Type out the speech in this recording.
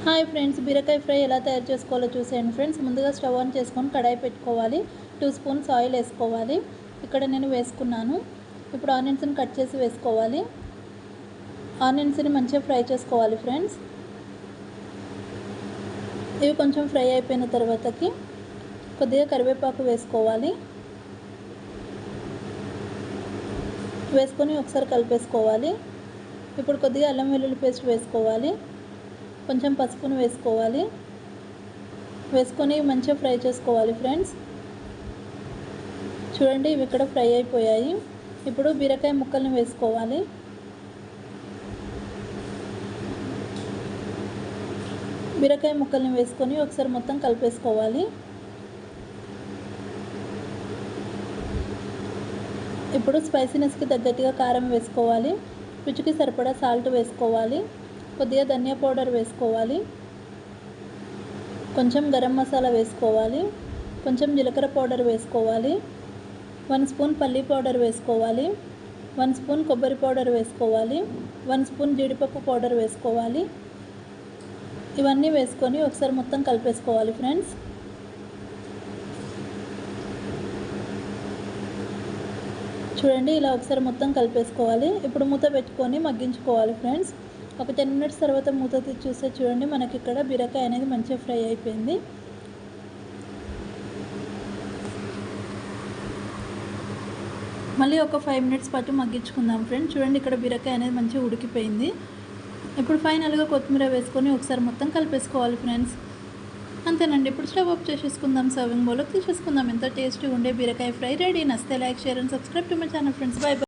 Hi friends, బీరకాయ fry ఎలా తయారు చేసుకోవాలో చూసేయండి ఫ్రెండ్స్. ముందుగా స్టవ్ ఆన్ చేసుకొని కడాయి పెట్టుకోవాలి. 2 స్పూన్స్ ఆయిల్ వేసుకోవాలి. ఇక్కడ నేను వేసుకున్నాను. ఇప్పుడు ఆనియన్స్ని కట్ చేసి వేసుకోవాలి. ఆనియన్స్ని మంచిగా ఫ్రై చేసుకోవాలి ఫ్రెండ్స్. ఇవి కొంచెం ఫ్రై అయిపోయిన తర్వాతకి కొద్దిగా కరివేపాకు వేసుకోవాలి. వేసుకొని ఒకసారి కలిపేసుకోవాలి. ఇప్పుడు కొద్దిగా అల్లం వెల్లుల్లి పేస్ట్ వేసుకోవాలి. కొంచెం పసుపును వేసుకోవాలి. వేసుకొని మంచిగా ఫ్రై చేసుకోవాలి ఫ్రెండ్స్. చూడండి, ఇవి ఇక్కడ ఫ్రై అయిపోయాయి. ఇప్పుడు బీరకాయ ముక్కల్ని వేసుకోవాలి. బీరకాయ ముక్కల్ని వేసుకొని ఒకసారి మొత్తం కలిపేసుకోవాలి. ఇప్పుడు స్పైసీనెస్కి తగ్గట్టుగా కారం వేసుకోవాలి. రుచికి సరిపడా సాల్ట్ వేసుకోవాలి. కొద్దిగా ధనియా పౌడర్ వేసుకోవాలి. కొంచెం గరం మసాలా వేసుకోవాలి. కొంచెం జీలకర్ర పౌడర్ వేసుకోవాలి. 1 స్పూన్ పల్లీ పౌడర్ వేసుకోవాలి. 1 స్పూన్ కొబ్బరి పౌడర్ వేసుకోవాలి. 1 స్పూన్ జీడిపప్పు పౌడర్ వేసుకోవాలి. ఇవన్నీ వేసుకొని ఒకసారి మొత్తం కలిపేసుకోవాలి ఫ్రెండ్స్. చూడండి, ఇలా ఒకసారి మొత్తం కలిపేసుకోవాలి. ఇప్పుడు మూత పెట్టుకొని మగ్గించుకోవాలి ఫ్రెండ్స్. ఒక 10 మినిట్స్ తర్వాత మూత తీసి చూస్తే చూడండి, మనకి ఇక్కడ బీరకాయ అనేది మంచిగా ఫ్రై అయిపోయింది. మళ్ళీ ఒక 5 మినిట్స్ పాటు మగ్గించుకుందాం ఫ్రెండ్స్. చూడండి, ఇక్కడ బీరకాయ అనేది మంచిగా ఉడికిపోయింది. ఇప్పుడు ఫైనల్గా కొత్తిమీర వేసుకొని ఒకసారి మొత్తం కలిపేసుకోవాలి ఫ్రెండ్స్. అంతేనండి. ఇప్పుడు స్టవ్ ఆఫ్ చేసేసుకుందాం. సర్వింగ్ బౌల్లోకి తీసేసుకుందాం. ఎంతో టేస్టీగా ఉండే బీరకాయ ఫ్రై రెడీ. నచ్చితే like, share and subscribe to my channel friends. By by.